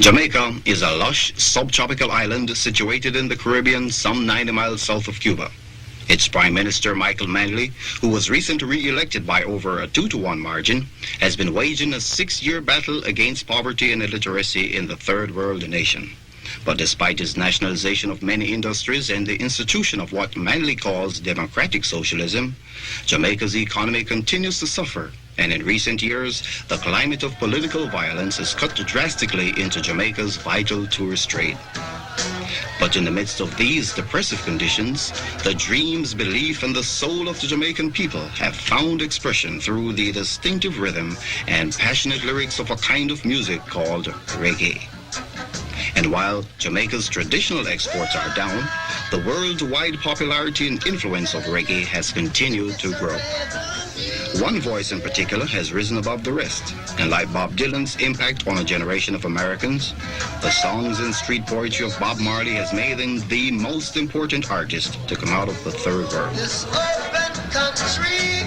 Jamaica is a lush subtropical island situated in the Caribbean some 90 miles south of Cuba. Its Prime Minister, Michael Manley, who was recently re-elected by over a 2-to-1 margin, has been waging a 6-year battle against poverty and illiteracy in the third world nation. But despite his nationalization of many industries and the institution of what Manley calls democratic socialism, Jamaica's economy continues to suffer. And in recent years, the climate of political violence has cut drastically into Jamaica's vital tourist trade. But in the midst of these depressive conditions, the dreams, belief, and the soul of the Jamaican people have found expression through the distinctive rhythm and passionate lyrics of a kind of music called reggae. And while Jamaica's traditional exports are down, the worldwide popularity and influence of reggae has continued to grow. One voice in particular has risen above the rest, and like Bob Dylan's impact on a generation of Americans, the songs and street poetry of Bob Marley has made him the most important artist to come out of the third world. This open country.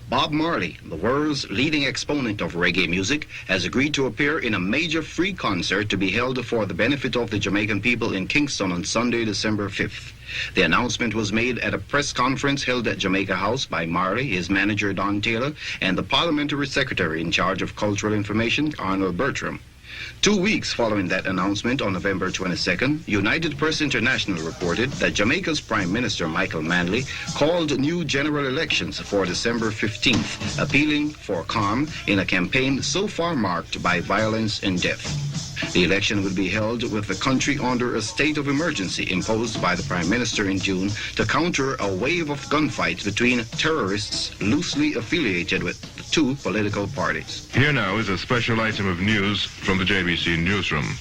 Bob Marley, the world's leading exponent of reggae music, has agreed to appear in a major free concert to be held for the benefit of the Jamaican people in Kingston on Sunday, December 5th. The announcement was made at a press conference held at Jamaica House by Marley, his manager Don Taylor, and the parliamentary secretary in charge of cultural information, Arnold Bertram. 2 weeks following that announcement, on November 22nd, United Press International reported that Jamaica's Prime Minister Michael Manley called new general elections for December 15th, appealing for calm in a campaign so far marked by violence and death. The election would be held with the country under a state of emergency imposed by the Prime Minister in June to counter a wave of gunfights between terrorists loosely affiliated with the two political parties. Here now is a special item of news from the JBC newsroom.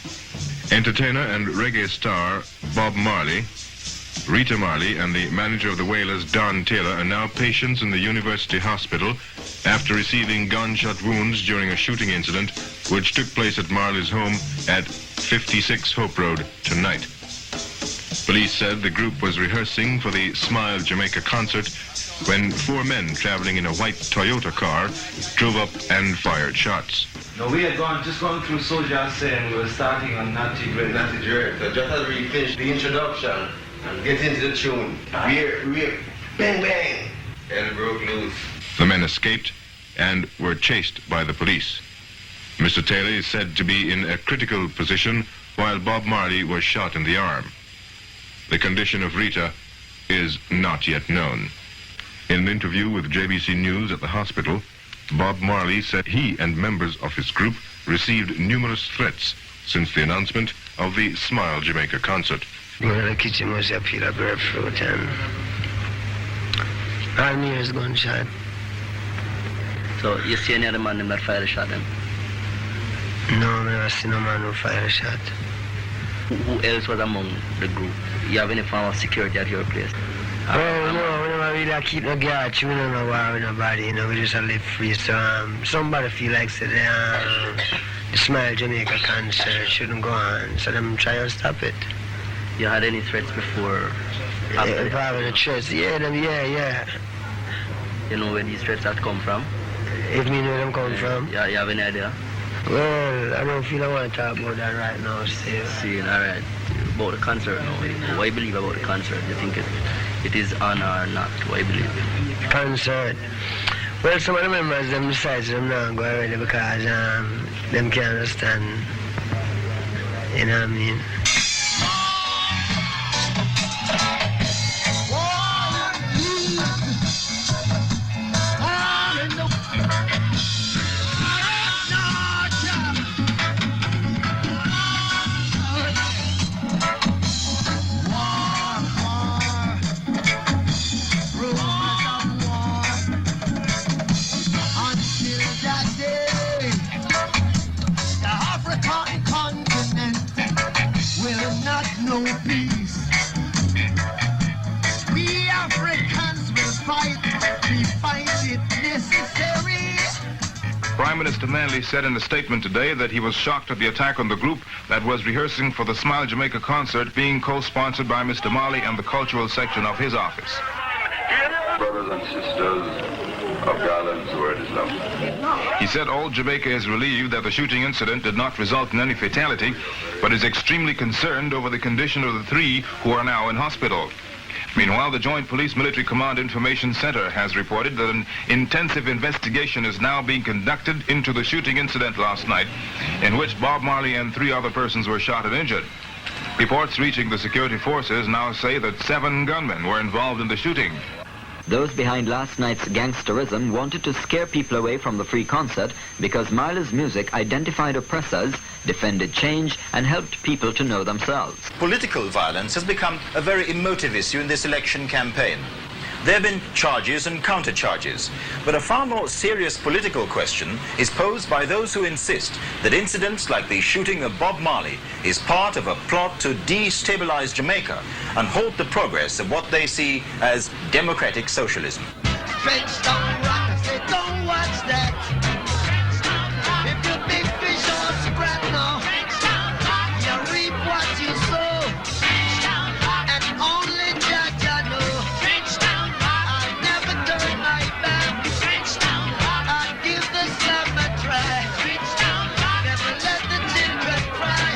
Entertainer and reggae star Bob Marley, Rita Marley, and the manager of the Wailers, Don Taylor, are now patients in the University Hospital after receiving gunshot wounds during a shooting incident which took place at Marley's home at 56 Hope Road tonight. Police said the group was rehearsing for the Smile Jamaica concert when 4 men traveling in a white Toyota car drove up and fired shots. No, we had just gone through Soldier saying we were starting on Natty Dread. So just as we finish the introduction and get into the tune, we're bang bang, and broke loose. The men escaped and were chased by the police. Mr. Taylor is said to be in a critical position while Bob Marley was shot in the arm. The condition of Rita is not yet known. In an interview with JBC News at the hospital, Bob Marley said he and members of his group received numerous threats since the announcement of the Smile Jamaica concert. Going to the kitchen, must have peel a grapefruit and all me is gunshot. So you see any other man that fired a shot then? No, I never seen no man who fired a shot. Who else was among the group? You have any form of security at your place? Well, no, we never really keep no guard. We don't know war with nobody, we just live free. So somebody feel like the Smile Jamaica concert shouldn't go on, so them try and stop it. You had any threats before? Probably the threats, yeah. You know where these threats have come from? If me know where them come from? Yeah, you have any idea? Well, I don't feel I want to talk about that right now still. See, all right. About the concert now, what do you believe about the concert? Do you think it is on or not? What do you believe? Concert? Well, some of the members, them decide them not go already because them can't understand. You know what I mean? Prime Minister Manley said in a statement today that he was shocked at the attack on the group that was rehearsing for the Smile Jamaica concert being co-sponsored by Mr. Marley and the cultural section of his office. Brothers and sisters of God and the word is love. He said all Jamaica is relieved that the shooting incident did not result in any fatality, but is extremely concerned over the condition of the 3 who are now in hospital. Meanwhile, the Joint Police Military Command Information Center has reported that an intensive investigation is now being conducted into the shooting incident last night, in which Bob Marley and 3 other persons were shot and injured. Reports reaching the security forces now say that 7 gunmen were involved in the shooting. Those behind last night's gangsterism wanted to scare people away from the free concert because Marley's music identified oppressors, defended change, and helped people to know themselves. Political violence has become a very emotive issue in this election campaign. There have been charges and counter-charges, but a far more serious political question is posed by those who insist that incidents like the shooting of Bob Marley is part of a plot to destabilize Jamaica and halt the progress of what they see as democratic socialism. French don't rock, I say don't watch that. If you big fish or spread now, you reap what you sow. And only Jaja know. I'll never turn my back. I'll give the slum a try. Never let the children cry.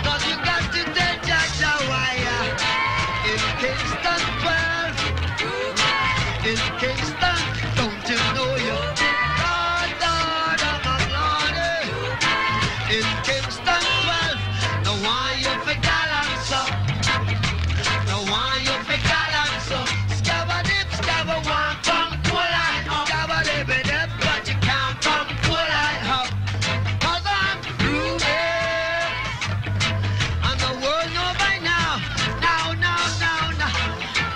Cause you got to tell Jaja why. In Kingston 12, in Kingston, don't you know you? Lord, Lord, I'm Lord. In Kingston 12, no one you for balance up. No one you for balance up. Scabba dip, scabba one from Kuala up. Scabba dip it up, but you can't from Kuala up. Cause I'm groovy. And the world know by now. Now.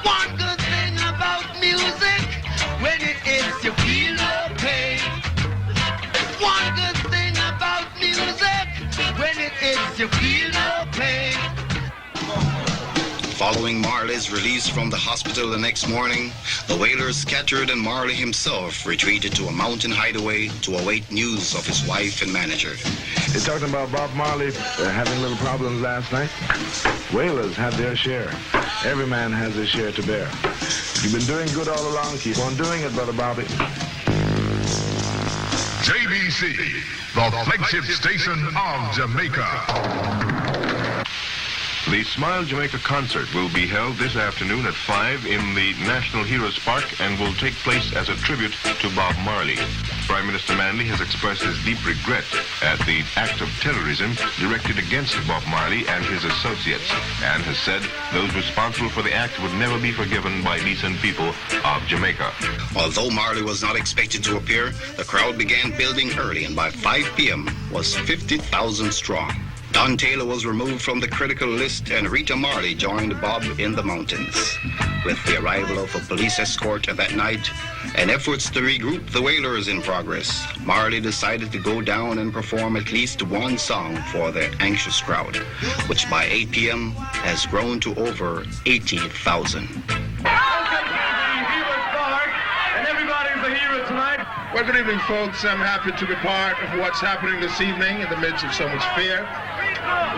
One good thing about music, when it is you feel no pain. One good thing about music, when it is you feel no pain. Following Marley's release from the hospital the next morning, the Wailers scattered and Marley himself retreated to a mountain hideaway to await news of his wife and manager. They're talking about Bob Marley having little problems last night. Wailers had their share. Every man has his share to bear. You've been doing good all along. Keep on doing it, Brother Bobby. JBC, the flagship station of Jamaica. The Smile Jamaica concert will be held this afternoon at 5 in the National Heroes Park and will take place as a tribute to Bob Marley. Prime Minister Manley has expressed his deep regret at the act of terrorism directed against Bob Marley and his associates, and has said those responsible for the act would never be forgiven by decent people of Jamaica. Although Marley was not expected to appear, the crowd began building early and by 5 p.m. was 50,000 strong. Don Taylor was removed from the critical list and Rita Marley joined Bob in the mountains. With the arrival of a police escort that night and efforts to regroup the Wailers in progress, Marley decided to go down and perform at least one song for the anxious crowd, which by 8 p.m. has grown to over 80,000. Well, good evening, folks. I'm happy to be part of what's happening this evening in the midst of so much fear.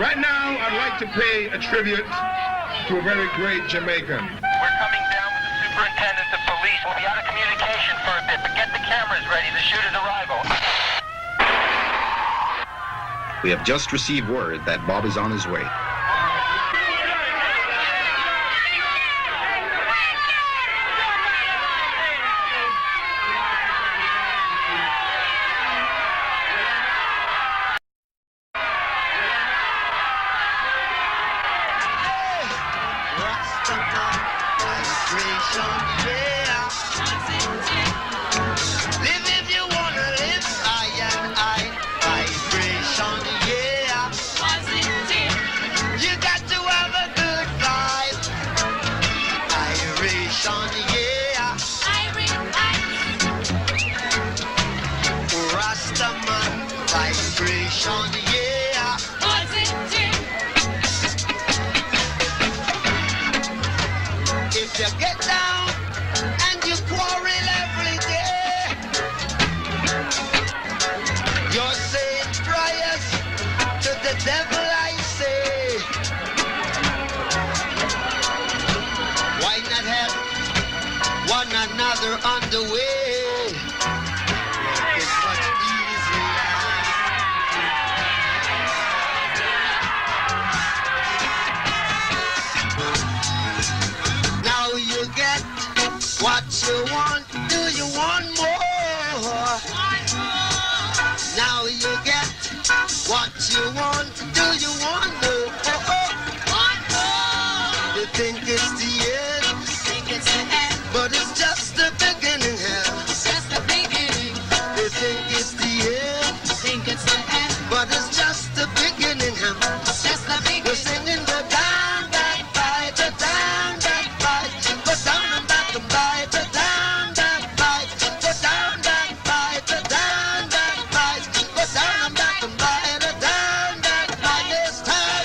Right now, I'd like to pay a tribute to a very great Jamaican. We're coming down with the superintendent of police. We'll be out of communication for a bit, but get the cameras ready. The shooter's arrival. We have just received word that Bob is on his way. the devil I say. Why not help one another on the way? It's much easier. Now you get what you want. Do you want more? Now you get what you want. Do you want more? You think it's the end, but it's just the beginning. It's just the beginning. You think it's the end, but it's just the beginning. It's just the beginning. We're singing the down, back, fight, the down, back, fight, go down and back and fight, the down, back, fight, go down, back, fight, the down, back, fight, go down and back and fight, the down, back, fight. This time.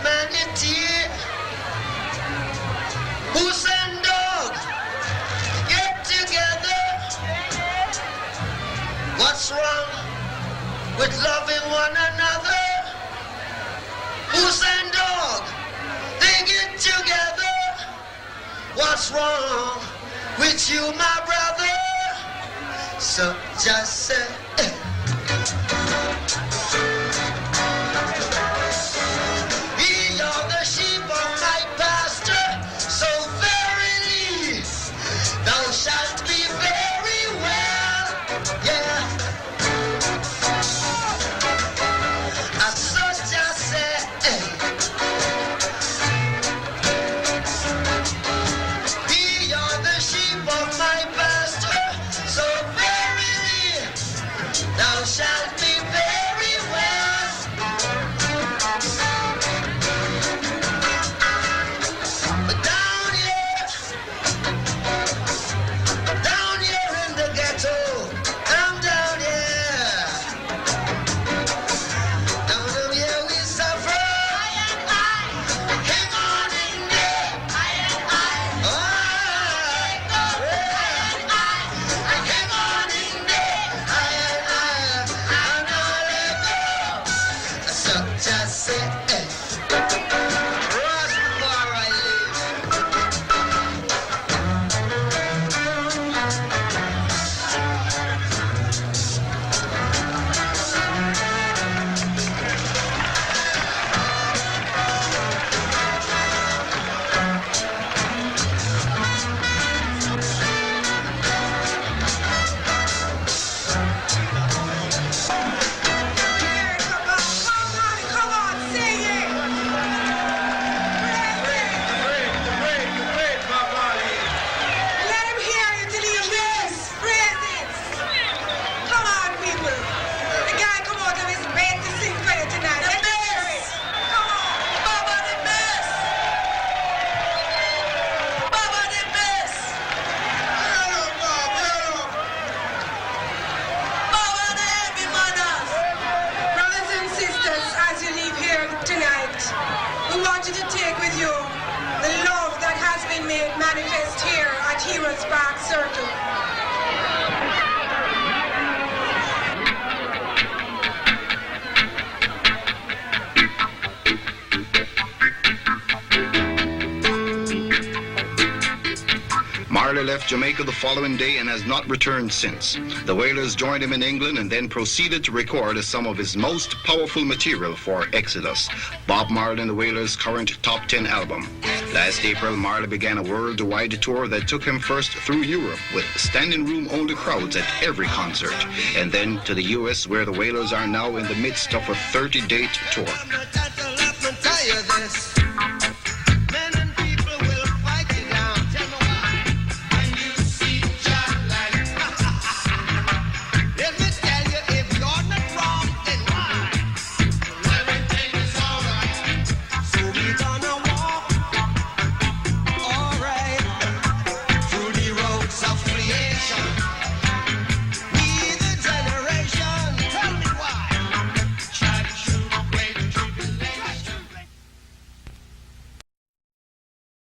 humanity. Goose and dog, get together. What's wrong with loving one another? Goose and dog, they get together. What's wrong with you, my brother? So just say, ye are the sheep of my pasture, so verily thou shalt be very well. Yeah. I so just say, ye are the sheep of my pasture, so verily thou shalt be very well. But down here in the ghetto, I'm down here. Down here we suffer. Hang on in there. Oh, hang on in there. I'm not let go. So just say, Rastafari live. Let him hear you till he hears praises. Come on, people. The guy come out of his bed to sing for you tonight. Let's hear it. Come on. Baba the best. Baba the best. Baba the heavy manners. Brothers and sisters, as you leave here tonight, we want you to take with you the love that has been made manifest here at Heroes Park Circle. Marley left Jamaica the following day and has not returned since. The Wailers joined him in England and then proceeded to record some of his most powerful material for Exodus, Bob Marley and the Wailers' current top 10 album. Last April, Marley began a worldwide tour that took him first through Europe with standing room only crowds at every concert, and then to the US where the Wailers are now in the midst of a 30-date tour. Tell you this.